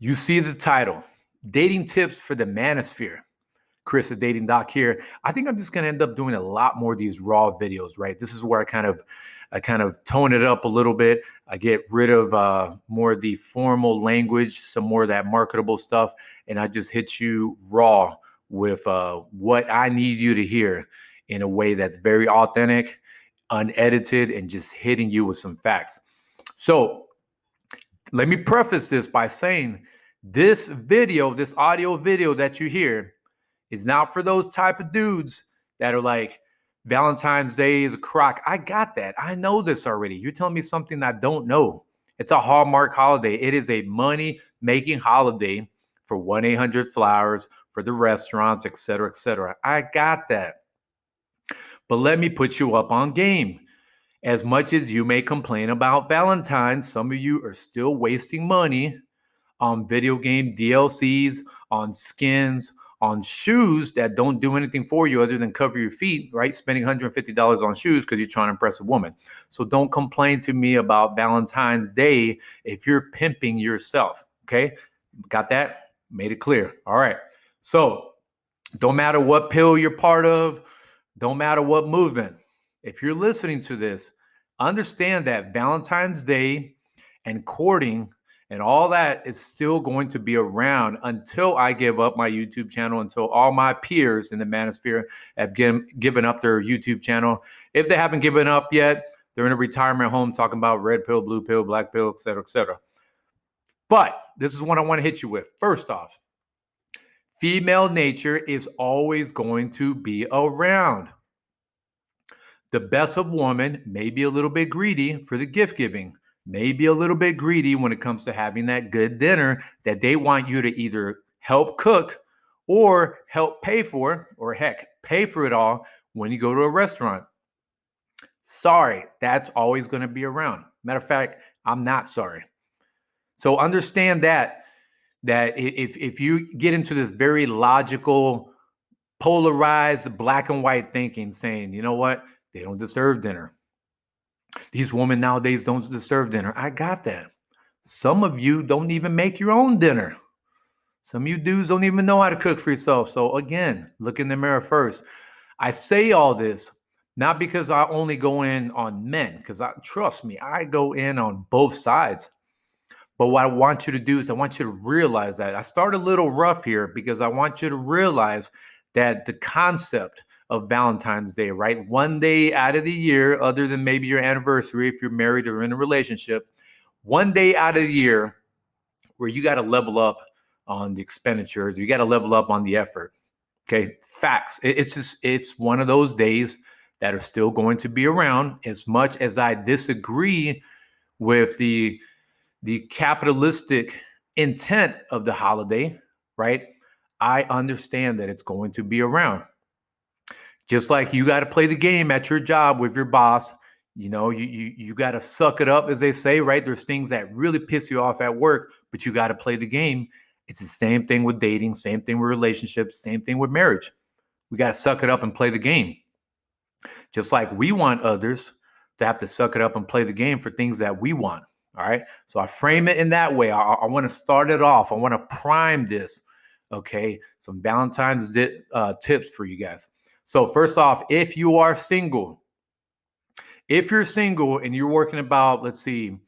You see the title, Dating Tips for the Manosphere. Chris, TheDatingDoc here. I think I'm just going to end up doing a lot more of these raw videos, right? This is where I kind of tone it up a little bit. I get rid of more of the formal language, some more of that marketable stuff, and I just hit you raw with what I need you to hear in a way that's very authentic, unedited, and just hitting you with some facts. So let me preface this by saying this video, this audio video that you hear is not for those type of dudes that are like, Valentine's Day is a crock. I got that. I know this already. You're telling me something I don't know. It's a Hallmark holiday. It is a money-making holiday for 1-800-Flowers, for the restaurants, et cetera, et cetera. I got that. But let me put you up on game. As much as you may complain about Valentine's, some of you are still wasting money on video game DLCs, on skins, on shoes that don't do anything for you other than cover your feet, right? Spending $150 on shoes because you're trying to impress a woman. So don't complain to me about Valentine's Day if you're pimping yourself, okay? Got that? Made it clear. All right. So don't matter what pill you're part of, don't matter what movement. If you're listening to this, understand that Valentine's Day and courting and all that is still going to be around until I give up my YouTube channel, until all my peers in the Manosphere have given up their YouTube channel. If they haven't given up yet, they're in a retirement home talking about red pill, blue pill, black pill, et cetera, et cetera. But this is what I want to hit you with. First off, female nature is always going to be around. The best of woman may be a little bit greedy for the gift giving, may be a little bit greedy when it comes to having that good dinner that they want you to either help cook or help pay for, or heck, pay for it all when you go to a restaurant. Sorry, that's always going to be around. Matter of fact, I'm not sorry. So understand that if you get into this very logical, polarized black and white thinking, saying, you know what, they don't deserve dinner. These women nowadays don't deserve dinner. I got that. Some of you don't even make your own dinner. Some of you dudes don't even know how to cook for yourself. So again, look in the mirror first. I say all this not because I only go in on men, because trust me, I go in on both sides. But what I want you to do is I want you to realize that. I start a little rough here because I want you to realize that the concept of Valentine's Day, right? One day out of the year, other than maybe your anniversary, if you're married or in a relationship, one day out of the year where you got to level up on the expenditures, you got to level up on the effort. Okay, facts. It's one of those days that are still going to be around. As much as I disagree with the capitalistic intent of the holiday, right? I understand that it's going to be around. Just like you got to play the game at your job with your boss, you know, you got to suck it up, as they say, right? There's things that really piss you off at work, but you got to play the game. It's the same thing with dating, same thing with relationships, same thing with marriage. We got to suck it up and play the game. Just like we want others to have to suck it up and play the game for things that we want. All right. So I frame it in that way. I want to start it off. I want to prime this. Okay. Some Valentine's tips for you guys. So first off, if you are single, if you're single and you're working about, let's see,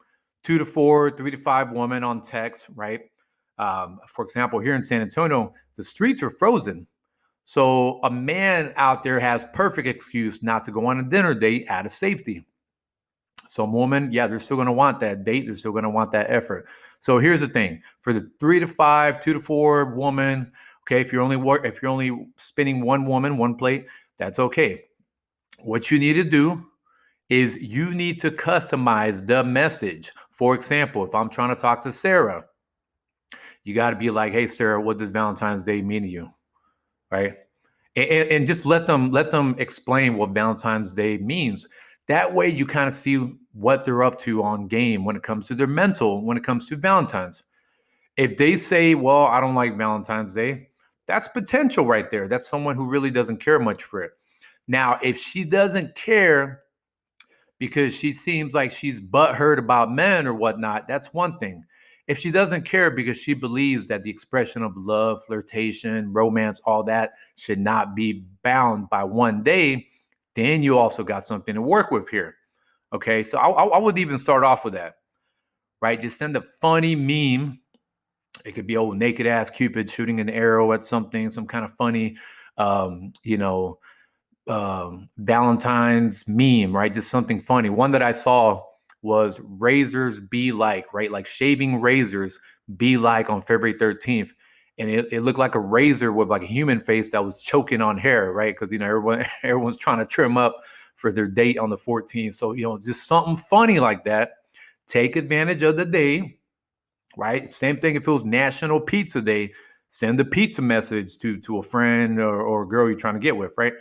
2 to 4, 3 to 5 women on text, right? For example, here in San Antonio, the streets are frozen. So a man out there has perfect excuse not to go on a dinner date out of safety. Some women, yeah, they're still going to want that date. They're still going to want that effort. So here's the thing: for the 3 to 5, 2 to 4 woman, okay, if you're only spinning one woman, one plate, that's okay. What you need to do is you need to customize the message. For example, if I'm trying to talk to Sarah, you got to be like, "Hey, Sarah, what does Valentine's Day mean to you?" Right? And just let them explain what Valentine's Day means. That way you kind of see what they're up to on game when it comes to their mental, when it comes to Valentine's. If they say, well, I don't like Valentine's Day, that's potential right there. That's someone who really doesn't care much for it. Now, if she doesn't care because she seems like she's butthurt about men or whatnot, that's one thing. If she doesn't care because she believes that the expression of love, flirtation, romance, all that should not be bound by one day, then you also got something to work with here. Okay, so I would even start off with that, right? Just send a funny meme. It could be old naked ass Cupid shooting an arrow at something, some kind of funny, you know, Valentine's meme, right? Just something funny. One that I saw was razors be like, right? Like shaving razors be like on February 13th. And it looked like a razor with like a human face that was choking on hair, right? Because, you know, everyone's trying to trim up for their date on the 14th. So, you know, just something funny like that. Take advantage of the day, right? Same thing if it was National Pizza Day. Send a pizza message to a friend or a girl you're trying to get with, right?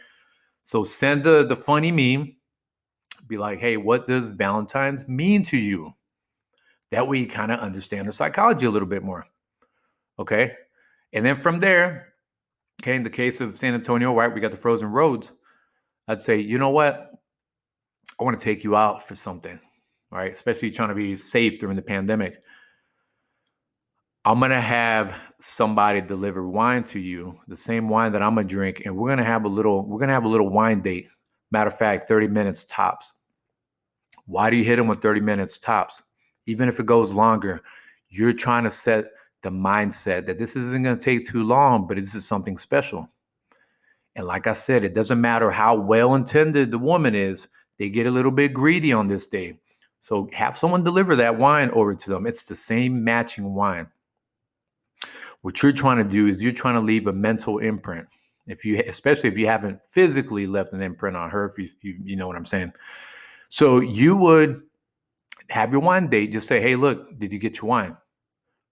So send the funny meme. Be like, hey, what does Valentine's mean to you? That way you kind of understand her psychology a little bit more. Okay. And then from there, okay, in the case of San Antonio, right, we got the frozen roads. I'd say, you know what? I want to take you out for something, right? Especially trying to be safe during the pandemic. I'm going to have somebody deliver wine to you, the same wine that I'm going to drink. And we're going to have a little wine date. Matter of fact, 30 minutes tops. Why do you hit them with 30 minutes tops? Even if it goes longer, you're trying to set the mindset that this isn't going to take too long, but this is something special. And like I said, it doesn't matter how well-intended the woman is, they get a little bit greedy on this day. So have someone deliver that wine over to them. It's the same matching wine. What you're trying to do is you're trying to leave a mental imprint. Especially if you haven't physically left an imprint on her, if you know what I'm saying. So you would have your wine date, just say, hey, look, did you get your wine?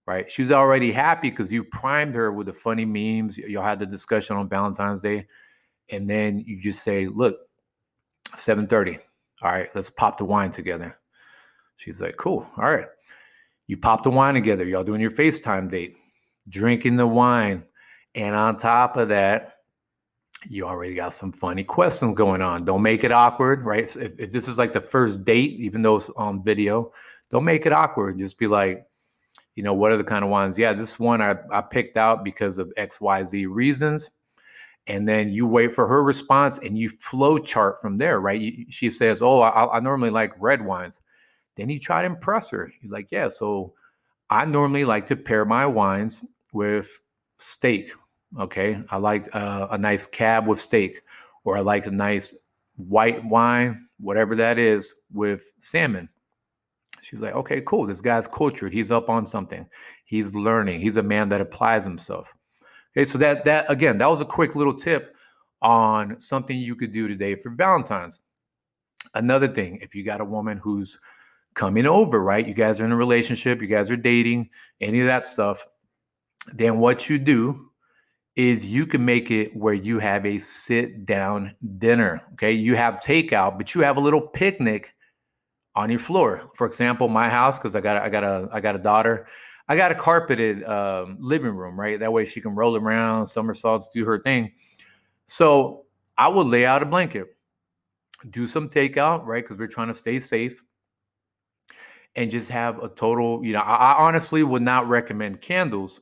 Right? She's already happy because you primed her with the funny memes. Y'all had the discussion on Valentine's Day. And then you just say, look, 7:30. All right, let's pop the wine together. She's like, cool. All right. You pop the wine together. Y'all doing your FaceTime date, drinking the wine. And on top of that, you already got some funny questions going on. Don't make it awkward, right? So if this is like the first date, even though it's on video, don't make it awkward. Just be like, you know, what are the kind of wines? Yeah, this one I picked out because of XYZ reasons. And then you wait for her response and you flow chart from there, right? She says, oh, I normally like red wines. Then you try to impress her. You're like, yeah, so I normally like to pair my wines with steak. Okay, I like a nice cab with steak, or I like a nice white wine, whatever that is, with salmon. She's like, okay, cool. This guy's cultured. He's up on something. He's learning. He's a man that applies himself. Okay, so that again, that was a quick little tip on something you could do today for Valentine's. Another thing, if you got a woman who's coming over, right? You guys are in a relationship, you guys are dating, any of that stuff, then what you do is you can make it where you have a sit down dinner. Okay, you have takeout, but you have a little picnic on your floor. For example, my house, because I got a daughter, I got a carpeted living room, right? That way she can roll around, somersaults, do her thing. So I would lay out a blanket, do some takeout, right? Because we're trying to stay safe, and just have a total, you know, I honestly would not recommend candles,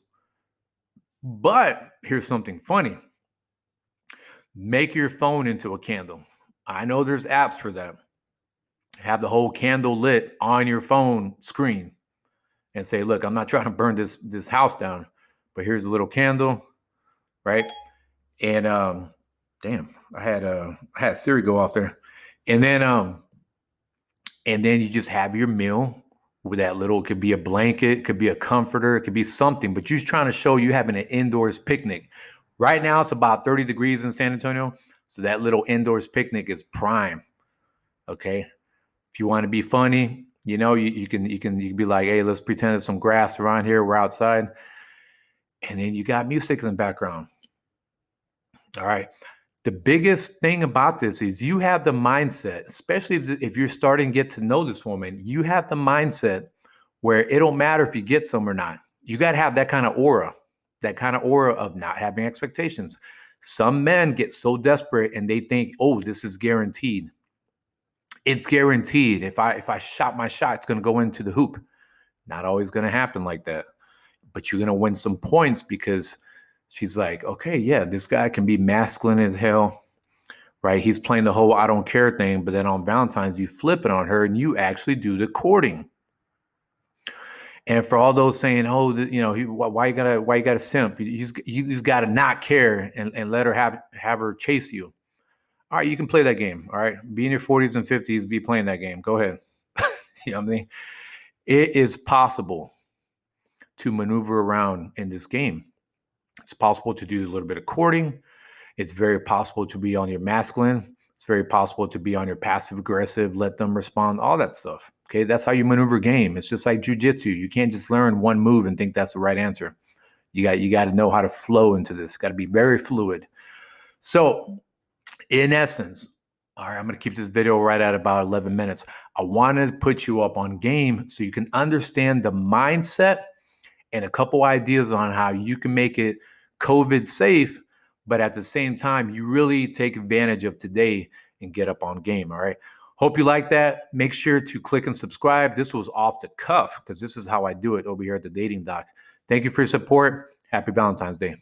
but here's something funny. Make your phone into a candle. I know there's apps for that. Have the whole candle lit on your phone screen and say, look, I'm not trying to burn this house down, but here's a little candle, right? And damn, I had Siri go off there. And then you just have your meal with that little, it could be a blanket, it could be a comforter, it could be something, but you're trying to show you having an indoors picnic. Right now it's about 30 degrees in San Antonio. So that little indoors picnic is prime. Okay. If you want to be funny, you know, you can be like, hey, let's pretend there's some grass around here. We're outside. And then you got music in the background. All right. The biggest thing about this is you have the mindset, especially if you're starting to get to know this woman, you have the mindset where it don't matter if you get some or not. You got to have that kind of aura of not having expectations. Some men get so desperate and they think, oh, this is guaranteed. It's guaranteed. If I shot my shot, it's going to go into the hoop. Not always going to happen like that, but you're going to win some points because she's like, okay, yeah, this guy can be masculine as hell, right? He's playing the whole I don't care thing, but then on Valentine's, you flip it on her and you actually do the courting. And for all those saying, oh, why you gotta simp? You just gotta not care and let her have her chase you. All right, you can play that game. All right, be in your 40s and 50s, be playing that game. Go ahead. You know what I mean? It is possible to maneuver around in this game. It's possible to do a little bit of courting. It's very possible to be on your masculine. It's very possible to be on your passive aggressive, let them respond, all that stuff. Okay, that's how you maneuver game. It's just like jujitsu. You can't just learn one move and think that's the right answer. You got to know how to flow into this. Got to be very fluid. So, in essence, all right, I'm going to keep this video right at about 11 minutes. I wanted to put you up on game so you can understand the mindset and a couple ideas on how you can make it COVID safe, but at the same time, you really take advantage of today and get up on game. All right. Hope you like that. Make sure to click and subscribe. This was off the cuff because this is how I do it over here at the Dating Doc. Thank you for your support. Happy Valentine's Day.